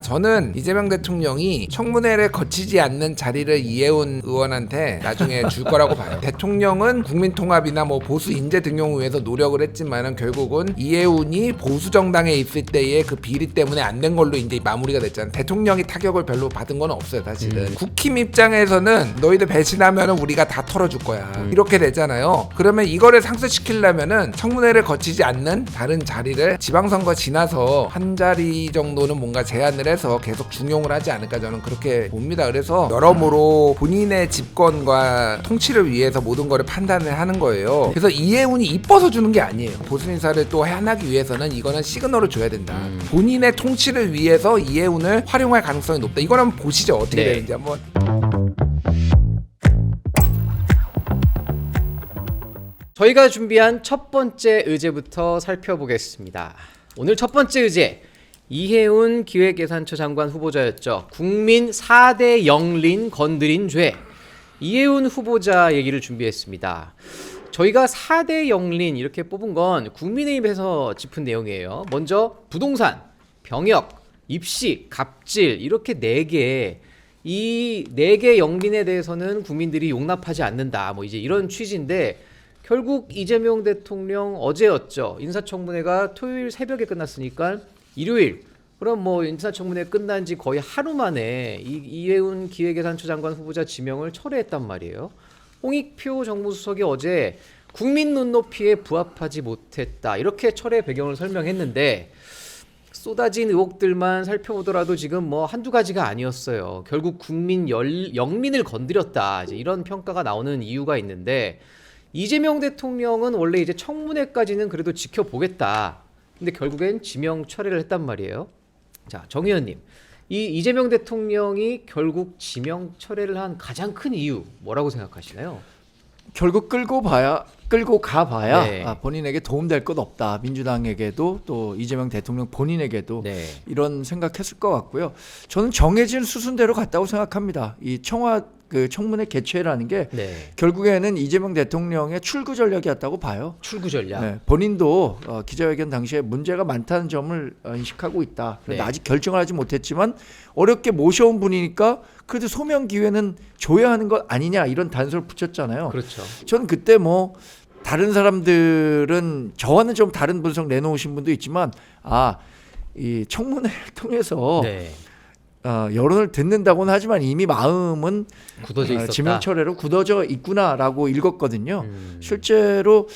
저는 이재명 대통령이 청문회를 거치지 않는 자리를 이해운 의원한테 나중에 줄 거라고 봐요. 대통령은 국민통합이나 뭐 보수 인재 등용을 위해서 노력을 했지만은 결국은 이해운이 보수 정당에 있을 때의 그 비리 때문에 안 된 걸로 이제 마무리가 됐잖아요. 대통령이 타격을 별로 받은 건 없어요, 사실은. 국힘 입장에서는 너희들 배신하면은 우리가 다 털어줄 거야. 이렇게 되잖아요. 그러면 이거를 상쇄시키려면은 청문회를 거치지 않는 다른 자리를 지방선거 지나서 한 자리 정도는 뭔가 제한을 해서 계속 중용을 하지 않을까 저는 그렇게 봅니다. 그래서 여러모로 본인의 집권과 통치를 위해서 모든 거를 판단을 하는 거예요. 그래서 이해운이 이뻐서 주는 게 아니에요. 보수 인사를 또 해나기 위해서는 이거는 시그널을 줘야 된다. 본인의 통치를 위해서 이해운을 활용할 가능성이 높다. 이걸 한번 보시죠. 어떻게 되는지 한번. 저희가 준비한 첫 번째 의제부터 살펴보겠습니다. 오늘 첫 번째 의제, 이해운 기획예산처 장관 후보자였죠. 국민 4대 영린 건드린 죄. 이해운 후보자 얘기를 준비했습니다. 저희가 4대 영린 이렇게 뽑은 건 국민의힘에서 짚은 내용이에요. 먼저 부동산, 병역, 입시, 갑질 이렇게 4개. 이 4개 영린에 대해서는 국민들이 용납하지 않는다. 뭐 이제 이런 취지인데 결국 이재명 대통령 어제였죠. 인사청문회가 토요일 새벽에 끝났으니까 일요일. 그럼 뭐 인사청문회 끝난 지 거의 하루 만에 이해운 기획예산처 장관 후보자 지명을 철회했단 말이에요. 홍익표 정무수석이 어제 국민 눈높이에 부합하지 못했다. 이렇게 철회 배경을 설명했는데 쏟아진 의혹들만 살펴보더라도 지금 뭐 한두 가지가 아니었어요. 결국 국민 영린을 건드렸다. 이제 이런 평가가 나오는 이유가 있는데 이재명 대통령은 원래 이제 청문회까지는 그래도 지켜보겠다. 근데 결국엔 지명 철회를 했단 말이에요. 자, 정 의원님. 이 이재명 대통령이 결국 지명 철회를 한 가장 큰 이유 뭐라고 생각하시나요? 결국 끌고 가봐야 네. 본인에게 도움될 것 없다. 민주당에게도 또 이재명 대통령 본인에게도 네. 이런 생각했을 것 같고요. 저는 정해진 수순대로 갔다고 생각합니다. 이 청문회 개최라는 게 네. 결국에는 이재명 대통령의 출구 전략이었다고 봐요. 출구 전략. 네, 본인도 기자회견 당시에 문제가 많다는 점을 인식하고 있다. 그런데 네. 아직 결정을 하지 못했지만 어렵게 모셔온 분이니까 그래도 소명 기회는 줘야 하는 것 아니냐 이런 단서를 붙였잖아요. 그렇죠. 저는 그때 뭐 다른 사람들은 저와는 좀 다른 분석 내놓으신 분도 있지만 이 청문회를 통해서 네. 여론을 듣는다고는 하지만 이미 마음은 굳어져 있었다. 지명 철회로 굳어져 있구나라고 읽었거든요. 실제로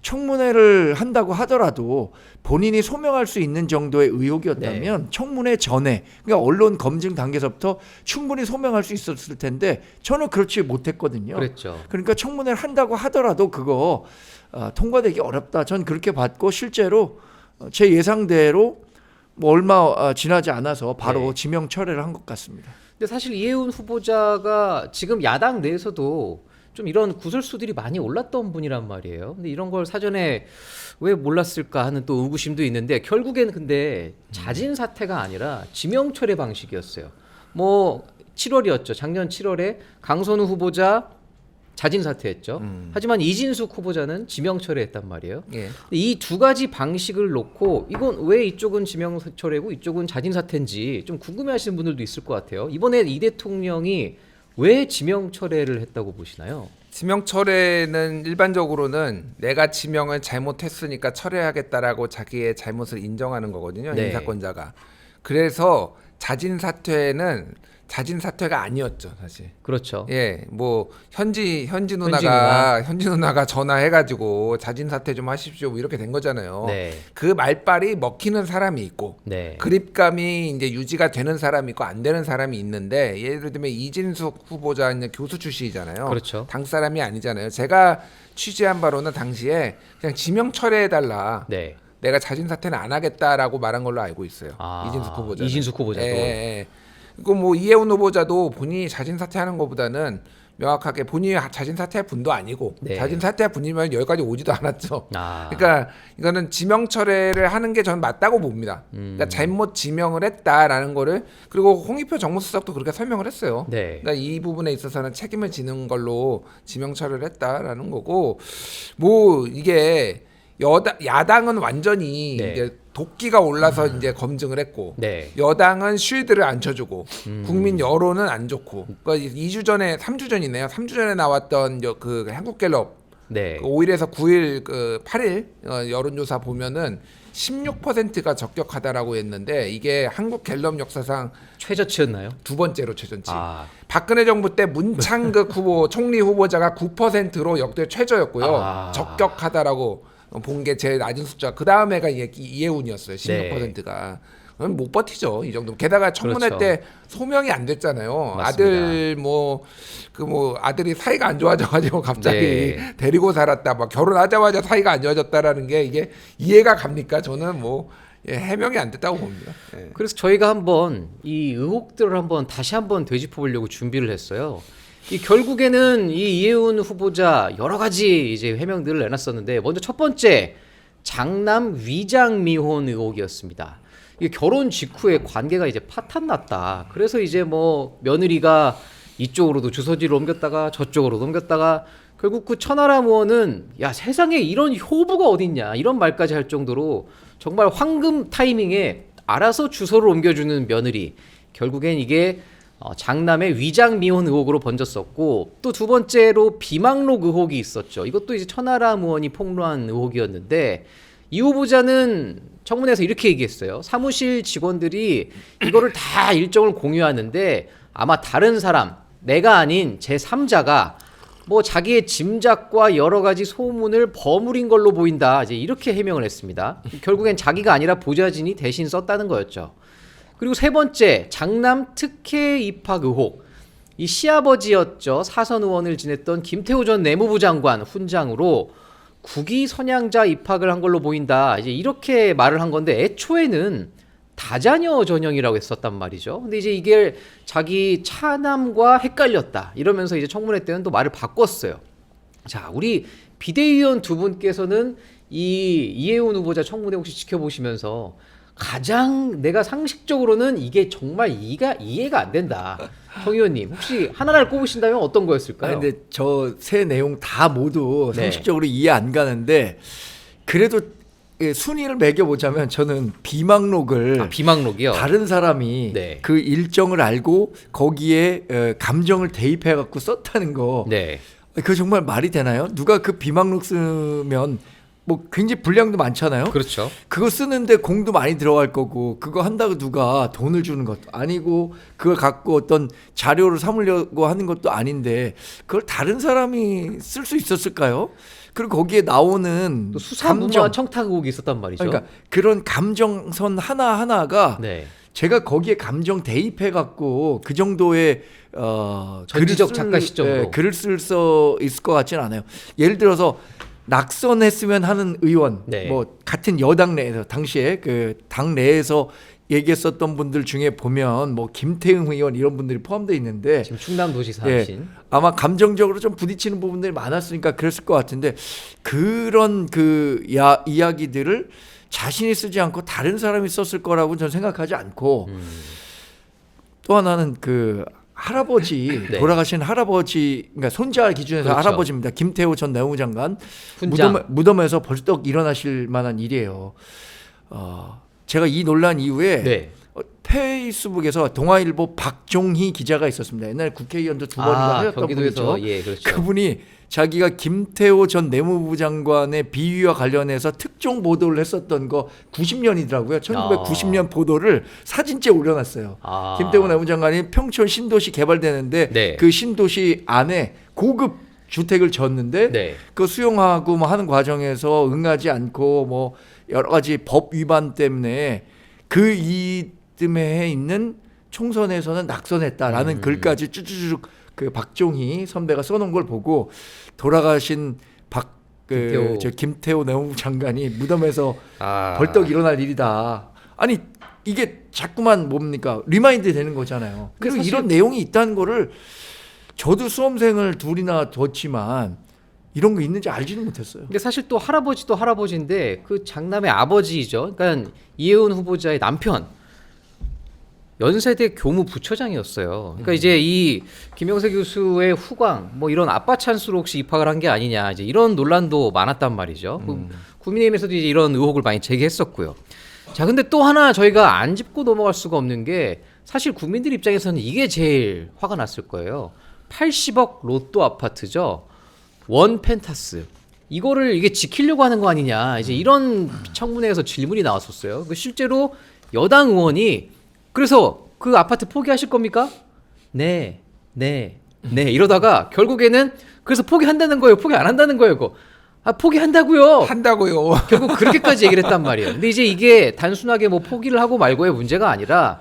청문회를 한다고 하더라도 본인이 소명할 수 있는 정도의 의혹이었다면 청문회 전에 그러니까 언론 검증 단계에서부터 충분히 소명할 수 있었을 텐데 저는 그렇지 못했거든요. 그랬죠. 그러니까 청문회를 한다고 하더라도 그거 통과되기 어렵다. 전 그렇게 봤고 실제로 제 예상대로 뭐 얼마 지나지 않아서 바로 지명 철회를 한 것 같습니다. 근데 사실 이해운 후보자가 지금 야당 내에서도 좀 이런 구설수들이 많이 올랐던 분이란 말이에요. 근데 이런 걸 사전에 왜 몰랐을까 하는 또 의구심도 있는데 결국엔 근데 자진 사퇴가 아니라 지명 철회 방식이었어요. 뭐 7월이었죠. 작년 7월에 강선우 후보자 자진 사퇴했죠. 하지만 이진숙 후보자는 지명 철회했단 말이에요. 예. 이 두 가지 방식을 놓고 이건 왜 이쪽은 지명 철회고 이쪽은 자진 사퇴인지 좀 궁금해하시는 분들도 있을 것 같아요. 이번에 이 대통령이 왜 지명 철회를 했다고 보시나요? 지명 철회는 일반적으로는 내가 지명을 잘못했으니까 철회하겠다라고 자기의 잘못을 인정하는 거거든요. 네. 인사권자가. 그래서 자진 사퇴가 아니었죠, 사실. 그렇죠. 예, 뭐 현지 누나가 전화해가지고 자진 사퇴 좀 하십시오, 뭐 이렇게 된 거잖아요. 네. 그 말빨이 먹히는 사람이 있고, 네. 그립감이 이제 유지가 되는 사람이 있고 안 되는 사람이 있는데 예를 들면 이진숙 후보자 이제 교수 출신이잖아요. 그렇죠. 당 사람이 아니잖아요. 제가 취재한 바로는 당시에 그냥 지명 철회해달라. 네. 내가 자진 사퇴는 안 하겠다라고 말한 걸로 알고 있어요. 이진숙 후보자. 이진숙 후보자도. 예. 그리고 뭐 이해운 후보자도 본인이 자진 사퇴하는 것보다는 명확하게 본인이 자진 사퇴할 분도 아니고 자진 사퇴할 분이면 여기까지 오지도 않았죠. 그러니까 이거는 지명 철회를 하는 게 저는 맞다고 봅니다. 그러니까 잘못 지명을 했다라는 거를 그리고 홍익표 정무수석도 그렇게 설명을 했어요. 그러니까 이 부분에 있어서는 책임을 지는 걸로 지명 철회를 했다라는 거고 뭐 이게 야당은 완전히 이제 도끼가 올라서 이제 검증을 했고 네. 여당은 쉴드를 안 쳐주고 국민 여론은 안 좋고 그러니까 2주 전에 3주 전이네요. 3주 전에 나왔던 그 한국갤럽 네. 5일에서 9일 그 8일 여론조사 보면은 16%가 적격하다라고 했는데 이게 한국갤럽 역사상 최저치였나요? 두 번째로 최전치. 아. 박근혜 정부 때 문창극 후보 총리 후보자가 9%로 역대 최저였고요. 아. 적격하다라고 본 게 제일 낮은 숫자. 그 다음에가 이해운이었어요. 16%가. 못 버티죠 이 정도. 게다가 청문회 그렇죠. 때 소명이 안 됐잖아요. 맞습니다. 아들 아들이 사이가 안 좋아져가지고 갑자기 네. 데리고 살았다. 막 결혼하자마자 사이가 안 좋아졌다라는 게 이게 이해가 갑니까? 저는 해명이 안 됐다고 봅니다. 예. 그래서 저희가 한번 이 의혹들을 다시 한번 되짚어 보려고 준비를 했어요. 이 결국에는 이 이해운 후보자 여러 가지 이제 해명들을 내놨었는데 먼저 첫 번째 장남 위장 미혼 의혹이었습니다. 이게 결혼 직후에 관계가 이제 파탄났다. 그래서 이제 며느리가 이쪽으로도 주소지를 옮겼다가 저쪽으로 옮겼다가 결국 그 천하람 의원은 야 세상에 이런 효부가 어딨냐 이런 말까지 할 정도로 정말 황금 타이밍에 알아서 주소를 옮겨주는 며느리. 결국엔 이게 장남의 위장 미혼 의혹으로 번졌었고 또 두 번째로 비망록 의혹이 있었죠. 이것도 이제 천하람 의원이 폭로한 의혹이었는데 이 후보자는 청문회에서 이렇게 얘기했어요. 사무실 직원들이 이거를 다 일정을 공유하는데 아마 다른 사람, 내가 아닌 제3자가 자기의 짐작과 여러 가지 소문을 버무린 걸로 보인다. 이제 이렇게 해명을 했습니다. 결국엔 자기가 아니라 보좌진이 대신 썼다는 거였죠. 그리고 세 번째, 장남 특혜 입학 의혹. 이 시아버지였죠. 사선 의원을 지냈던 김태호 전 내무부 장관 훈장으로 국위 선양자 입학을 한 걸로 보인다. 이제 이렇게 말을 한 건데 애초에는 다자녀 전형이라고 했었단 말이죠. 근데 이제 이게 자기 차남과 헷갈렸다. 이러면서 이제 청문회 때는 또 말을 바꿨어요. 자, 우리 비대위원 두 분께서는 이 이해운 후보자 청문회 혹시 지켜보시면서 가장 내가 상식적으로는 이게 정말 이해가 안 된다. 정 의원님 혹시 하나를 꼽으신다면 어떤 거였을까요? 근데 저 세 내용 다 모두 네. 상식적으로 이해 안 가는데 그래도 순위를 매겨보자면 저는 비망록을 비망록이요? 다른 사람이 네. 그 일정을 알고 거기에 감정을 대입해 갖고 썼다는 거. 네. 그거 정말 말이 되나요? 누가 그 비망록 쓰면 굉장히 분량도 많잖아요. 그렇죠. 그거 쓰는데 공도 많이 들어갈 거고 그거 한다고 누가 돈을 주는 것도 아니고 그걸 갖고 어떤 자료를 삼으려고 하는 것도 아닌데 그걸 다른 사람이 쓸 수 있었을까요? 그리고 거기에 나오는 또 수사무마 청탁 의혹이 있었단 말이죠. 그러니까 그런 감정선 하나하나가 네. 제가 거기에 감정 대입해 갖고 그 정도의 전지적 작가 시점으로 글을 쓸 수 있을 것 같지는 않아요. 예를 들어서 낙선했으면 하는 의원, 네. 같은 여당 내에서 당시에 그 당 내에서 얘기했었던 분들 중에 보면 김태흥 의원 이런 분들이 포함되어 있는데 지금 충남도지사 하신 아마 감정적으로 좀 부딪히는 부분들이 많았으니까 그랬을 것 같은데 그런 이야기들을 자신이 쓰지 않고 다른 사람이 썼을 거라고 저는 생각하지 않고 또 하나는 그 할아버지 네. 돌아가신 할아버지 그러니까 손자 기준에서 그렇죠. 할아버지입니다. 김태호 전 내무부 장관 훈장. 무덤에서 벌떡 일어나실 만한 일이에요. 제가 이 논란 이후에 네. 페이스북에서 동아일보 박종희 기자가 있었습니다. 옛날에 국회의원도 두 번인가 하셨던 경기도에서 분이죠. 예, 그렇죠. 그분이 자기가 김태호 전 내무부 장관의 비위와 관련해서 특종 보도를 했었던 거 90년이더라고요. 1990년 보도를 사진째 올려놨어요. 김태호 내무부 장관이 평촌 신도시 개발되는데 네. 그 신도시 안에 고급 주택을 졌는데 네. 그 수용하고 하는 과정에서 응하지 않고 여러 가지 법 위반 때문에 그 이듬해에 있는 총선에서는 낙선했다라는 글까지 쭈쭈쭈 그 박종희 선배가 써놓은 걸 보고 돌아가신 김태호 내무부 장관이 무덤에서 벌떡 일어날 일이다. 아니 이게 자꾸만 리마인드 되는 거잖아요. 그리고 이런 내용이 있다는 거를 저도 수험생을 둘이나 뒀지만 이런 거 있는지 알지는 못했어요. 근데 사실 또 할아버지도 할아버지인데 그 장남의 아버지죠. 그러니까 이해운 후보자의 남편. 연세대 교무 부처장이었어요. 그러니까 이제 이 김영세 교수의 후광 이런 아빠 찬스로 혹시 입학을 한 게 아니냐 이제 이런 논란도 많았단 말이죠. 국민의힘에서도 이제 이런 의혹을 많이 제기했었고요. 자, 근데 또 하나 저희가 안 짚고 넘어갈 수가 없는 게 사실 국민들 입장에서는 이게 제일 화가 났을 거예요. 80억 로또 아파트죠. 원 펜타스. 이거를 이게 지키려고 하는 거 아니냐. 이제 이런 청문회에서 질문이 나왔었어요. 실제로 여당 의원이 그래서 그 아파트 포기하실 겁니까? 네. 이러다가 결국에는 그래서 포기한다는 거예요. 포기 안 한다는 거예요. 그거. 아, 포기한다고요. 한다고요. 결국 그렇게까지 얘기를 했단 말이에요. 근데 이제 이게 단순하게 뭐 포기를 하고 말고의 문제가 아니라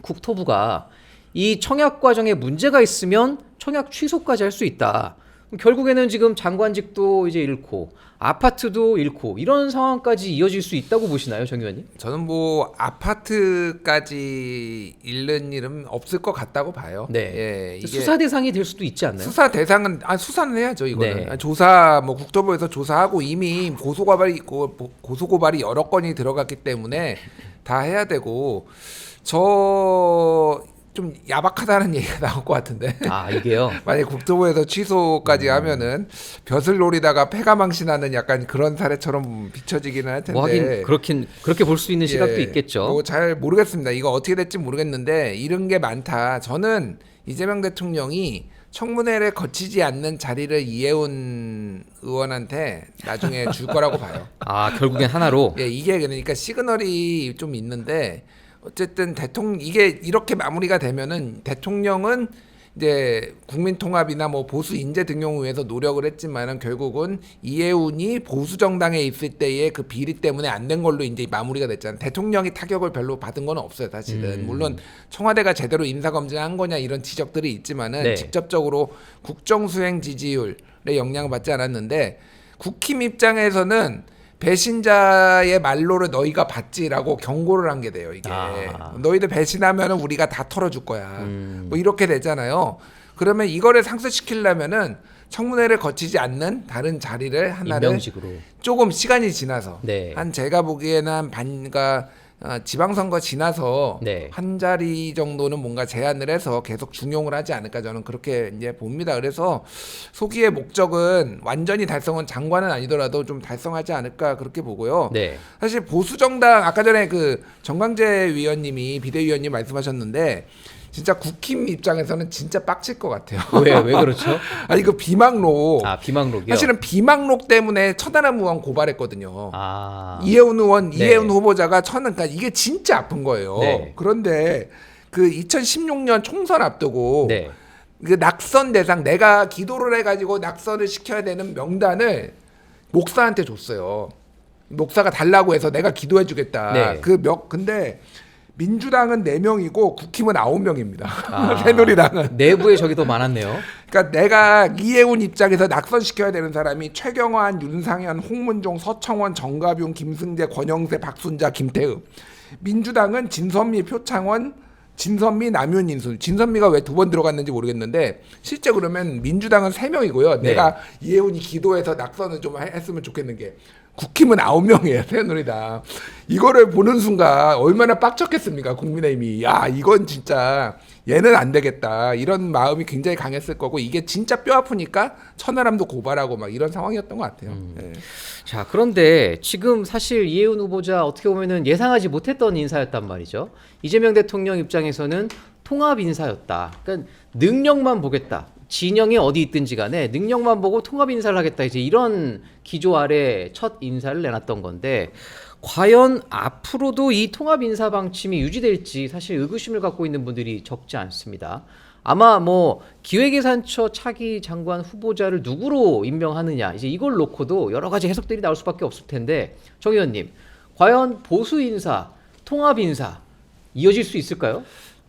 국토부가 이 청약 과정에 문제가 있으면 청약 취소까지 할 수 있다. 결국에는 지금 장관직도 이제 잃고 아파트도 잃고 이런 상황까지 이어질 수 있다고 보시나요, 정 의원님? 저는 뭐 아파트까지 잃는 일은 없을 것 같다고 봐요. 네. 예, 이게 수사 대상이 될 수도 있지 않나요? 수사 대상은 수사는 해야죠. 이거는 네. 조사 뭐 국토부에서 조사하고 이미 고소고발이 있고 고소고발이 여러 건이 들어갔기 때문에 다 해야 되고 저 좀 야박하다는 얘기가 나올 것 같은데. 아, 이게요. 만약 국토부에서 취소까지 하면은 벼슬 노리다가 패가 망신하는 약간 그런 사례처럼 비춰지기는 할 텐데. 뭐 하긴 그렇게 볼 수 있는 시각도 있겠죠. 뭐 잘 모르겠습니다. 이거 어떻게 될지 모르겠는데 이런 게 많다. 저는 이재명 대통령이 청문회를 거치지 않는 자리를 이해운 의원한테 나중에 줄 거라고 봐요. 아, 결국엔 하나로. 예, 이게 그러니까 시그널이 좀 있는데 어쨌든 이게 이렇게 마무리가 되면은 대통령은 이제 국민통합이나 뭐 보수 인재 등용을 위해서 노력을 했지만은 결국은 이해운이 보수 정당에 있을 때의 그 비리 때문에 안 된 걸로 이제 마무리가 됐잖아요. 대통령이 타격을 별로 받은 건 없어요, 사실은. 물론 청와대가 제대로 인사 검증한 거냐 이런 지적들이 있지만은 네. 직접적으로 국정 수행 지지율에 영향을 받지 않았는데 국힘 입장에서는 배신자의 말로를 너희가 받지라고 경고를 한 게 돼요. 이게 너희들 배신하면은 우리가 다 털어줄 거야. 뭐 이렇게 되잖아요. 그러면 이거를 상쇄시키려면은 청문회를 거치지 않는 다른 자리를 하나를 임명직으로. 조금 시간이 지나서 네. 한 제가 보기에는 한 반가 지방선거 지나서 네. 한 자리 정도는 뭔가 제한을 해서 계속 중용을 하지 않을까 저는 그렇게 이제 봅니다. 그래서 소기의 목적은 완전히 달성은 장관은 아니더라도 좀 달성하지 않을까 그렇게 보고요. 네. 사실 보수 정당 아까 전에 그 정광재 위원님이 비대위원님 말씀하셨는데 진짜 국힘 입장에서는 진짜 빡칠 것 같아요. 왜 그렇죠? 아니 그 비망록. 아, 비망록이요. 사실은 비망록 때문에 천하람 의원 고발했거든요. 아. 이해운 의원, 네. 이해운 후보자가 그러니까 이게 진짜 아픈 거예요. 네. 그런데 그 2016년 총선 앞두고 네. 그 낙선 대상 내가 기도를 해가지고 낙선을 시켜야 되는 명단을 목사한테 줬어요. 목사가 달라고 해서 내가 기도해주겠다. 네. 근데 민주당은 4명이고 국힘은 9명입니다. 아. 새누리당은. 내부에 적이 더 많았네요. 그러니까 내가 이해운 입장에서 낙선시켜야 되는 사람이 최경환, 윤상현, 홍문종, 서청원, 정가뵘, 김승재, 권영세, 박순자, 김태흠. 민주당은 진선미, 표창원, 진선미, 남윤인순. 진선미가 왜 2번 들어갔는지 모르겠는데 실제 그러면 민주당은 3명이고요. 네. 내가 이해운이 기도해서 낙선을 좀 했으면 좋겠는 게 국힘은 9명이에요. 새누리당. 이거를 보는 순간 얼마나 빡쳤겠습니까? 국민의힘이. 야, 이건 진짜 얘는 안 되겠다. 이런 마음이 굉장히 강했을 거고 이게 진짜 뼈 아프니까 천하람도 고발하고 막 이런 상황이었던 것 같아요. 예. 자, 그런데 지금 사실 이해운 후보자 어떻게 보면은 예상하지 못했던 인사였단 말이죠. 이재명 대통령 입장에서는 통합 인사였다. 그러니까 능력만 보겠다. 진영이 어디 있든지 간에 능력만 보고 통합 인사를 하겠다. 이제 이런 기조 아래 첫 인사를 내놨던 건데 과연 앞으로도 이 통합 인사 방침이 유지될지 사실 의구심을 갖고 있는 분들이 적지 않습니다. 아마 뭐 기획예산처 차기 장관 후보자를 누구로 임명하느냐 이제 이걸 놓고도 여러 가지 해석들이 나올 수밖에 없을 텐데 정 의원님 과연 보수 인사, 통합 인사 이어질 수 있을까요?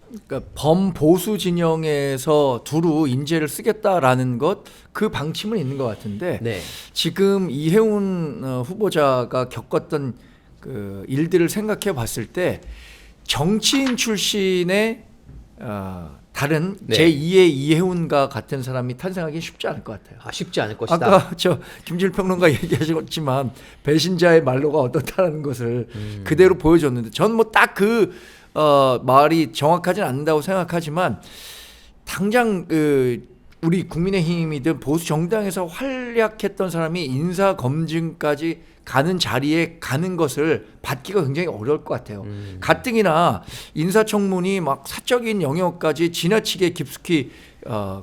그러니까 범보수 진영에서 두루 인재를 쓰겠다라는 것 그 방침은 있는 것 같은데 네. 지금 이해운 후보자가 겪었던 그 일들을 생각해 봤을 때 정치인 출신의 다른 네. 제2의 이해운과 같은 사람이 탄생하기 쉽지 않을 것 같아요. 아, 쉽지 않을 것이다. 아까 저 김질 평론가 얘기하셨지만 배신자의 말로가 어떻다는 것을 그대로 보여줬는데 전 뭐 딱 그 말이 정확하진 않는다고 생각하지만 당장 우리 국민의힘이든 보수 정당에서 활약했던 사람이 인사 검증까지 가는 자리에 가는 것을 받기가 굉장히 어려울 것 같아요. 가뜩이나 인사청문이 막 사적인 영역까지 지나치게 깊숙이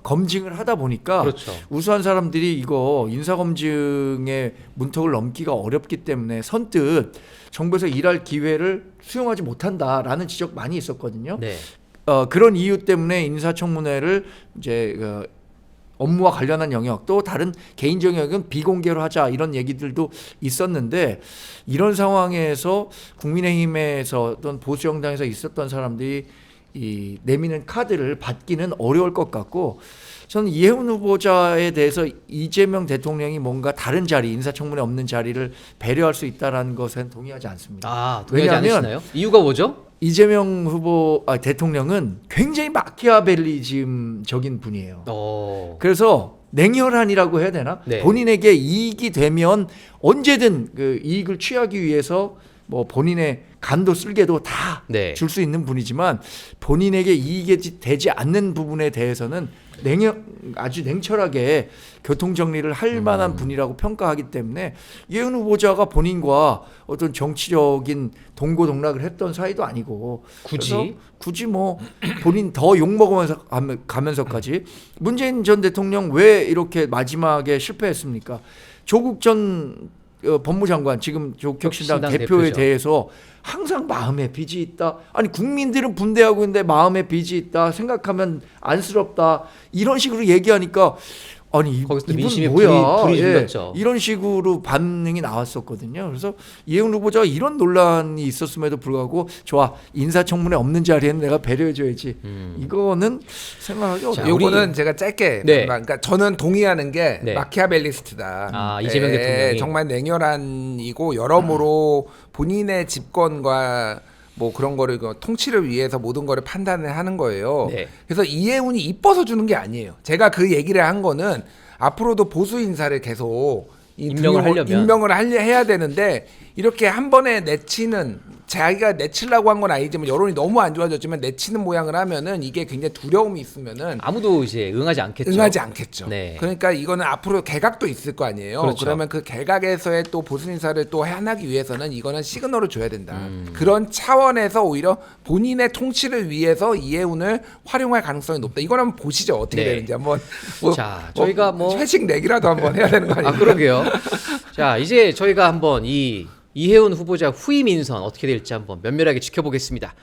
검증을 하다 보니까 그렇죠. 우수한 사람들이 이거 인사검증의 문턱을 넘기가 어렵기 때문에 선뜻 정부에서 일할 기회를 수용하지 못한다라는 지적 많이 있었거든요. 네. 그런 이유 때문에 인사청문회를 이제 업무와 관련한 영역 또 다른 개인적 영역은 비공개로 하자 이런 얘기들도 있었는데 이런 상황에서 국민의힘에서 어떤 보수 정당에서 있었던 사람들이 이 내미는 카드를 받기는 어려울 것 같고 저는 이해훈 후보자에 대해서 이재명 대통령이 뭔가 다른 자리 인사청문회 없는 자리를 배려할 수 있다라는 것은 동의하지 않습니다. 아, 동의하지 왜냐하면 않으시나요? 이유가 뭐죠? 이재명 대통령은 굉장히 마키아벨리즘적인 분이에요. 그래서 냉혈한이라고 해야 되나? 네. 본인에게 이익이 되면 언제든 그 이익을 취하기 위해서 뭐 본인의 간도 쓸개도 다 줄 수 네. 있는 분이지만 본인에게 이익이 되지 않는 부분에 대해서는 아주 냉철하게 교통 정리를 할 만한 분이라고 평가하기 때문에 이해훈 후보자가 본인과 어떤 정치적인 동고동락을 했던 사이도 아니고 굳이 뭐 본인 더 욕먹으면서 가면서까지 문재인 전 대통령 왜 이렇게 마지막에 실패했습니까? 조국 전 법무장관 지금 혁신당 대표에 대표죠. 대해서 항상 마음에 빚이 있다. 아니 국민들은 분대하고 있는데 마음에 빚이 있다. 생각하면 안쓰럽다. 이런 식으로 얘기하니까 아니 거기서 또 이분 민심이 뭐야? 불이 질렀죠. 이런 식으로 반응이 나왔었거든요. 그래서 이해훈 후보자가 이런 논란이 있었음에도 불구하고 좋아 인사청문회 없는 자리에는 내가 배려해줘야지. 이거는 생각하기 어려워요. 요거는 제가 짧게 네. 그러니까 저는 동의하는 게 네. 마키아벨리스트다. 아, 이재명 대통령이. 정말 냉혈한이고 여러모로 본인의 집권과 뭐 그런 거를 통치를 위해서 모든 거를 판단을 하는 거예요. 네. 그래서 이해훈이 이뻐서 주는 게 아니에요. 제가 그 얘기를 한 거는 앞으로도 보수 인사를 계속 임명을 해야 되는데 이렇게 한 번에 내치는 자기가 내치려고 한 건 아니지만 여론이 너무 안 좋아졌지만 내치는 모양을 하면은 이게 굉장히 두려움이 있으면은 아무도 이제 응하지 않겠죠. 네. 그러니까 이거는 앞으로 개각도 있을 거 아니에요. 그렇죠. 그러면 그 개각에서의 또 보수 인사를 또 해나기 위해서는 이거는 시그널을 줘야 된다. 그런 차원에서 오히려 본인의 통치를 위해서 이해훈을 활용할 가능성이 높다. 이거는 한번 보시죠. 어떻게 네. 되는지 한번. 자, 저희가 뭐 회식 내기라도 한번 해야 되는 거 아니에요? 아, 그러게요. 자, 이제 저희가 한번 이 이해훈 후보자 후임 인선 어떻게 될지 한번 면밀하게 지켜보겠습니다.